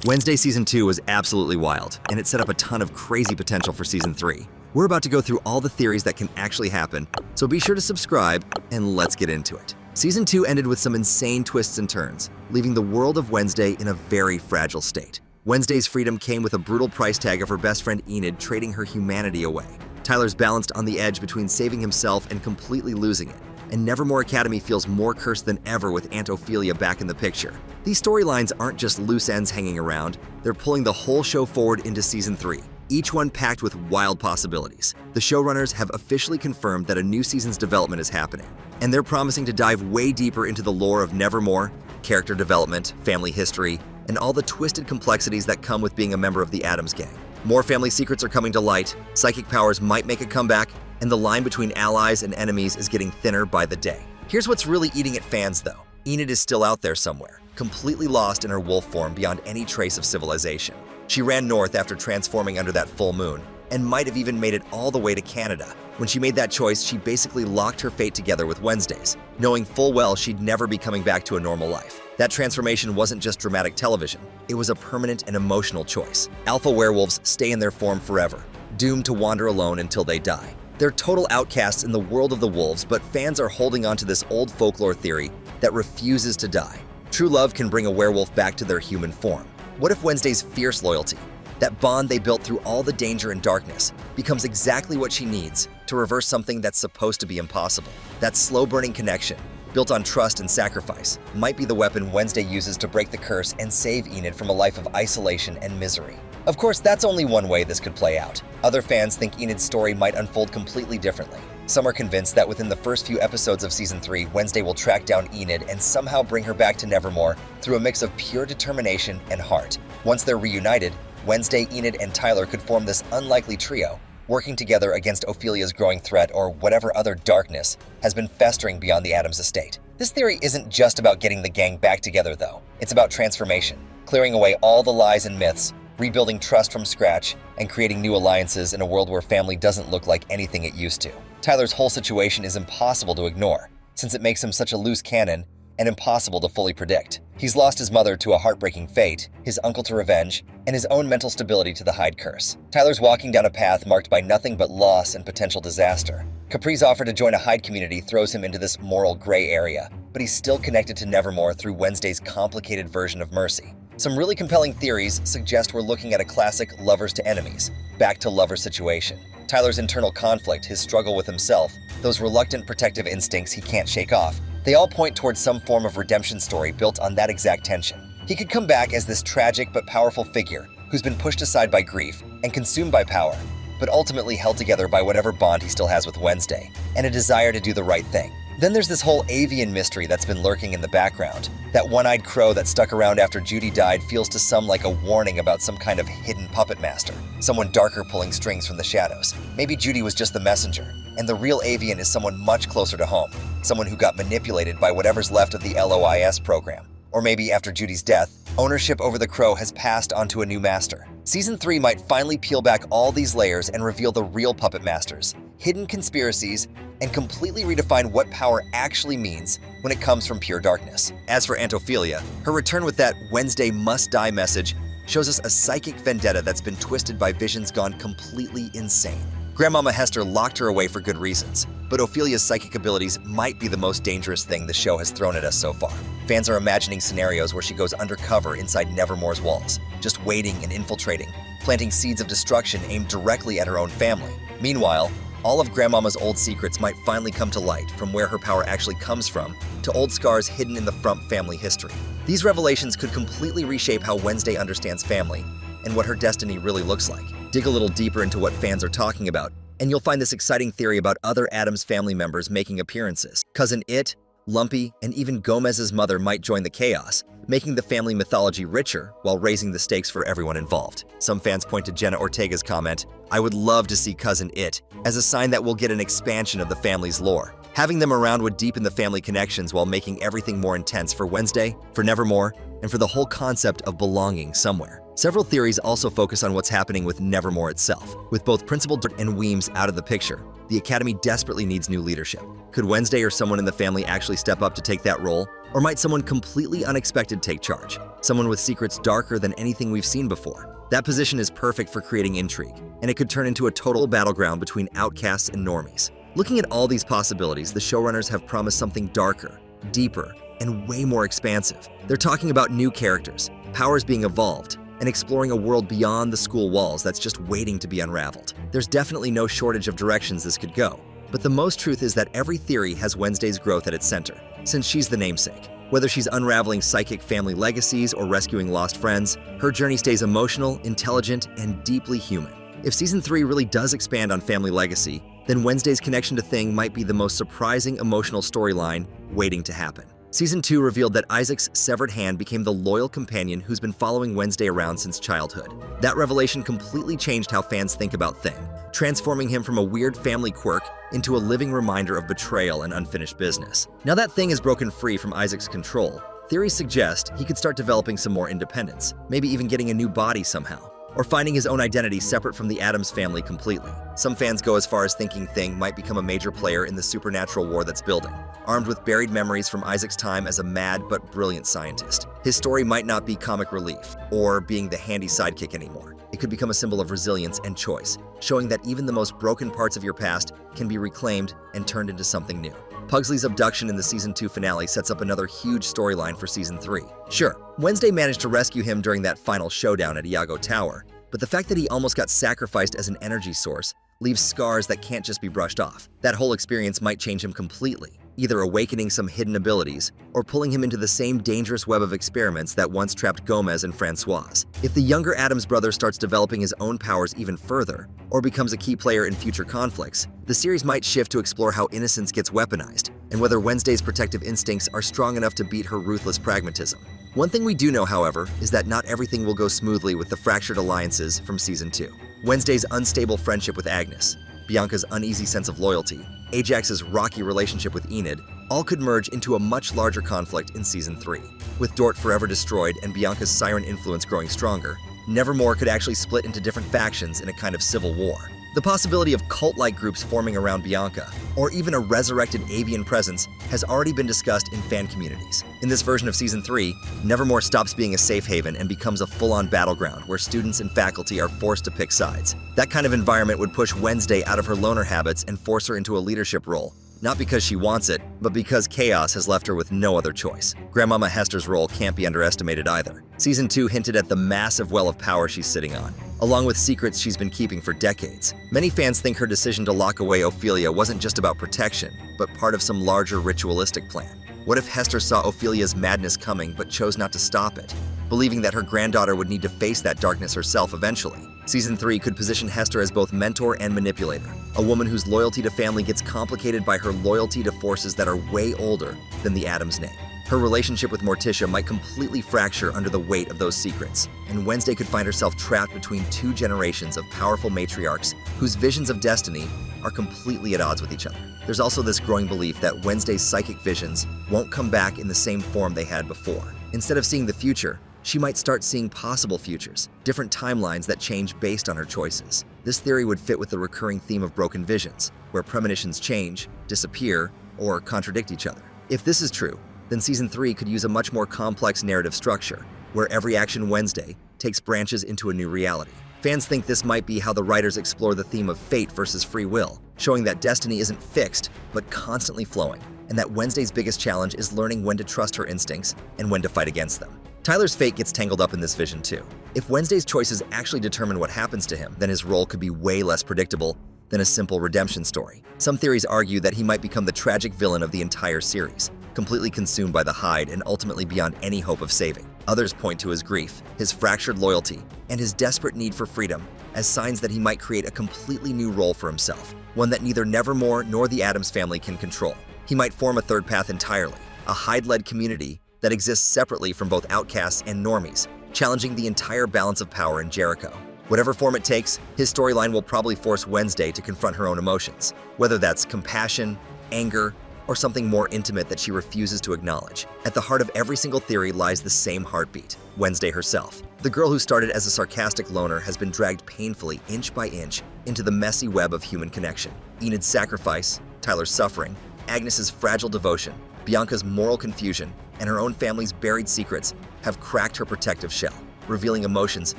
Wednesday Season 2 was absolutely wild, and it set up a ton of crazy potential for Season 3. We're about to go through all the theories that can actually happen, so be sure to subscribe, and let's get into it. Season 2 ended with some insane twists and turns, leaving the world of Wednesday in a very fragile state. Wednesday's freedom came with a brutal price tag of her best friend Enid trading her humanity away. Tyler's balanced on the edge between saving himself and completely losing it. And Nevermore Academy feels more cursed than ever with Aunt Ophelia back in the picture. These storylines aren't just loose ends hanging around, they're pulling the whole show forward into Season 3, each one packed with wild possibilities. The showrunners have officially confirmed that a new season's development is happening, and they're promising to dive way deeper into the lore of Nevermore, character development, family history, and all the twisted complexities that come with being a member of the Addams gang. More family secrets are coming to light, psychic powers might make a comeback, and the line between allies and enemies is getting thinner by the day. Here's what's really eating at fans though. Enid is still out there somewhere, completely lost in her wolf form beyond any trace of civilization. She ran north after transforming under that full moon, and might have even made it all the way to Canada. When she made that choice, she basically locked her fate together with Wednesday's, knowing full well she'd never be coming back to a normal life. That transformation wasn't just dramatic television, it was a permanent and emotional choice. Alpha werewolves stay in their form forever, doomed to wander alone until they die. They're total outcasts in the world of the wolves, but fans are holding on to this old folklore theory that refuses to die. True love can bring a werewolf back to their human form. What if Wednesday's fierce loyalty, that bond they built through all the danger and darkness, becomes exactly what she needs to reverse something that's supposed to be impossible? That slow-burning connection, built on trust and sacrifice, might be the weapon Wednesday uses to break the curse and save Enid from a life of isolation and misery. Of course, that's only one way this could play out. Other fans think Enid's story might unfold completely differently. Some are convinced that within the first few episodes of Season 3, Wednesday will track down Enid and somehow bring her back to Nevermore through a mix of pure determination and heart. Once they're reunited, Wednesday, Enid, and Tyler could form this unlikely trio, working together against Ophelia's growing threat or whatever other darkness has been festering beyond the Addams estate. This theory isn't just about getting the gang back together though. It's about transformation, clearing away all the lies and myths, rebuilding trust from scratch, and creating new alliances in a world where family doesn't look like anything it used to. Tyler's whole situation is impossible to ignore, since it makes him such a loose cannon and impossible to fully predict. He's lost his mother to a heartbreaking fate, his uncle to revenge, and his own mental stability to the Hyde curse. Tyler's walking down a path marked by nothing but loss and potential disaster. Capri's offer to join a Hyde community throws him into this moral gray area, but he's still connected to Nevermore through Wednesday's complicated version of mercy. Some really compelling theories suggest we're looking at a classic lovers to enemies, back to lover situation. Tyler's internal conflict, his struggle with himself, those reluctant protective instincts he can't shake off, they all point towards some form of redemption story built on that exact tension. He could come back as this tragic but powerful figure who's been pushed aside by grief and consumed by power, but ultimately held together by whatever bond he still has with Wednesday, and a desire to do the right thing. Then there's this whole avian mystery that's been lurking in the background. That one-eyed crow that stuck around after Judy died feels to some like a warning about some kind of hidden puppet master, someone darker pulling strings from the shadows. Maybe Judy was just the messenger, and the real avian is someone much closer to home, someone who got manipulated by whatever's left of the LOIS program. Or maybe after Judy's death, ownership over the crow has passed onto a new master. Season 3 might finally peel back all these layers and reveal the real puppet masters, hidden conspiracies, and completely redefine what power actually means when it comes from pure darkness. As for Aunt Ophelia, her return with that Wednesday must die message shows us a psychic vendetta that's been twisted by visions gone completely insane. Grandmama Hester locked her away for good reasons, but Ophelia's psychic abilities might be the most dangerous thing the show has thrown at us so far. Fans are imagining scenarios where she goes undercover inside Nevermore's walls, just waiting and infiltrating, planting seeds of destruction aimed directly at her own family. Meanwhile, all of Grandmama's old secrets might finally come to light, from where her power actually comes from to old scars hidden in the Frump family history. These revelations could completely reshape how Wednesday understands family and what her destiny really looks like. Dig a little deeper into what fans are talking about, and you'll find this exciting theory about other Addams family members making appearances. Cousin It, Lumpy, and even Gomez's mother might join the chaos, making the family mythology richer while raising the stakes for everyone involved. Some fans point to Jenna Ortega's comment, "I would love to see Cousin It," as a sign that we'll get an expansion of the family's lore. Having them around would deepen the family connections while making everything more intense for Wednesday, for Nevermore, and for the whole concept of belonging somewhere. Several theories also focus on what's happening with Nevermore itself. With both Principal Dirt and Weems out of the picture, the Academy desperately needs new leadership. Could Wednesday or someone in the family actually step up to take that role? Or might someone completely unexpected take charge? Someone with secrets darker than anything we've seen before? That position is perfect for creating intrigue, and it could turn into a total battleground between outcasts and normies. Looking at all these possibilities, the showrunners have promised something darker, deeper, and way more expansive. They're talking about new characters, powers being evolved, and exploring a world beyond the school walls that's just waiting to be unraveled. There's definitely no shortage of directions this could go, but the most truth is that every theory has Wednesday's growth at its center, since she's the namesake. Whether she's unraveling psychic family legacies or rescuing lost friends, her journey stays emotional, intelligent, and deeply human. If Season 3 really does expand on family legacy, then Wednesday's connection to Thing might be the most surprising emotional storyline waiting to happen. Season 2 revealed that Isaac's severed hand became the loyal companion who's been following Wednesday around since childhood. That revelation completely changed how fans think about Thing, transforming him from a weird family quirk into a living reminder of betrayal and unfinished business. Now that Thing is broken free from Isaac's control, theories suggest he could start developing some more independence, maybe even getting a new body somehow, or finding his own identity separate from the Addams family completely. Some fans go as far as thinking Thing might become a major player in the supernatural war that's building, armed with buried memories from Isaac's time as a mad but brilliant scientist. His story might not be comic relief or being the handy sidekick anymore. It could become a symbol of resilience and choice, showing that even the most broken parts of your past can be reclaimed and turned into something new. Pugsley's abduction in the Season 2 finale sets up another huge storyline for Season 3. Sure, Wednesday managed to rescue him during that final showdown at Iago Tower, but the fact that he almost got sacrificed as an energy source leaves scars that can't just be brushed off. That whole experience might change him completely, either awakening some hidden abilities or pulling him into the same dangerous web of experiments that once trapped Gomez and Francoise. If the younger Addams brother starts developing his own powers even further, or becomes a key player in future conflicts, the series might shift to explore how innocence gets weaponized, and whether Wednesday's protective instincts are strong enough to beat her ruthless pragmatism. One thing we do know, however, is that not everything will go smoothly with the fractured alliances from Season 2. Wednesday's unstable friendship with Agnes, Bianca's uneasy sense of loyalty, Ajax's rocky relationship with Enid, all could merge into a much larger conflict in Season 3. With Dort forever destroyed and Bianca's siren influence growing stronger, Nevermore could actually split into different factions in a kind of civil war. The possibility of cult-like groups forming around Bianca, or even a resurrected avian presence, has already been discussed in fan communities. In this version of Season 3, Nevermore stops being a safe haven and becomes a full-on battleground where students and faculty are forced to pick sides. That kind of environment would push Wednesday out of her loner habits and force her into a leadership role, not because she wants it, but because chaos has left her with no other choice. Grandmama Hester's role can't be underestimated either. Season 2 hinted at the massive well of power she's sitting on, along with secrets she's been keeping for decades. Many fans think her decision to lock away Ophelia wasn't just about protection, but part of some larger ritualistic plan. What if Hester saw Ophelia's madness coming but chose not to stop it, believing that her granddaughter would need to face that darkness herself eventually? Season 3 could position Hester as both mentor and manipulator, a woman whose loyalty to family gets complicated by her loyalty to forces that are way older than the Addams name. Her relationship with Morticia might completely fracture under the weight of those secrets, and Wednesday could find herself trapped between two generations of powerful matriarchs whose visions of destiny are completely at odds with each other. There's also this growing belief that Wednesday's psychic visions won't come back in the same form they had before. Instead of seeing the future, she might start seeing possible futures, different timelines that change based on her choices. This theory would fit with the recurring theme of broken visions, where premonitions change, disappear, or contradict each other. If this is true, then Season 3 could use a much more complex narrative structure, where every action Wednesday takes branches into a new reality. Fans think this might be how the writers explore the theme of fate versus free will, showing that destiny isn't fixed, but constantly flowing, and that Wednesday's biggest challenge is learning when to trust her instincts and when to fight against them. Tyler's fate gets tangled up in this vision too. If Wednesday's choices actually determine what happens to him, then his role could be way less predictable than a simple redemption story. Some theories argue that he might become the tragic villain of the entire series, completely consumed by the Hyde and ultimately beyond any hope of saving. Others point to his grief, his fractured loyalty, and his desperate need for freedom as signs that he might create a completely new role for himself, one that neither Nevermore nor the Addams family can control. He might form a third path entirely, a Hyde-led community that exists separately from both outcasts and normies, challenging the entire balance of power in Jericho. Whatever form it takes, his storyline will probably force Wednesday to confront her own emotions, whether that's compassion, anger, or something more intimate that she refuses to acknowledge. At the heart of every single theory lies the same heartbeat, Wednesday herself. The girl who started as a sarcastic loner has been dragged painfully, inch by inch, into the messy web of human connection. Enid's sacrifice, Tyler's suffering, Agnes's fragile devotion, Bianca's moral confusion, and her own family's buried secrets have cracked her protective shell, revealing emotions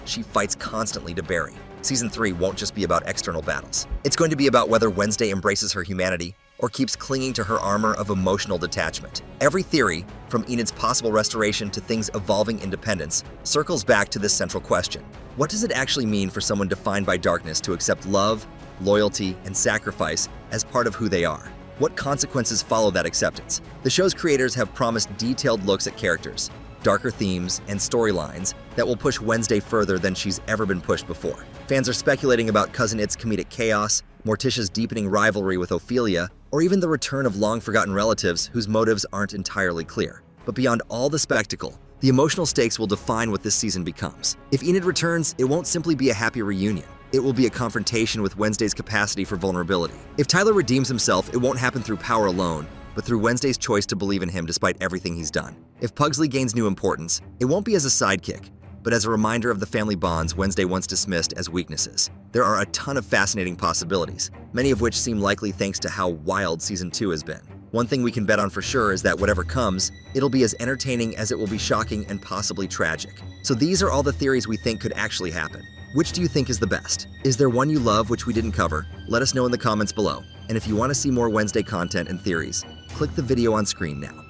she fights constantly to bury. Season 3 won't just be about external battles. It's going to be about whether Wednesday embraces her humanity or keeps clinging to her armor of emotional detachment. Every theory, from Enid's possible restoration to things evolving independence, circles back to this central question. What does it actually mean for someone defined by darkness to accept love, loyalty, and sacrifice as part of who they are? What consequences follow that acceptance? The show's creators have promised detailed looks at characters, darker themes, and storylines that will push Wednesday further than she's ever been pushed before. Fans are speculating about Cousin It's comedic chaos, Morticia's deepening rivalry with Ophelia, or even the return of long-forgotten relatives whose motives aren't entirely clear. But beyond all the spectacle, the emotional stakes will define what this season becomes. If Enid returns, it won't simply be a happy reunion. It will be a confrontation with Wednesday's capacity for vulnerability. If Tyler redeems himself, it won't happen through power alone, but through Wednesday's choice to believe in him despite everything he's done. If Pugsley gains new importance, it won't be as a sidekick, but as a reminder of the family bonds Wednesday once dismissed as weaknesses. There are a ton of fascinating possibilities, many of which seem likely thanks to how wild Season 2 has been. One thing we can bet on for sure is that whatever comes, it'll be as entertaining as it will be shocking and possibly tragic. So these are all the theories we think could actually happen. Which do you think is the best? Is there one you love which we didn't cover? Let us know in the comments below. And if you want to see more Wednesday content and theories, click the video on screen now.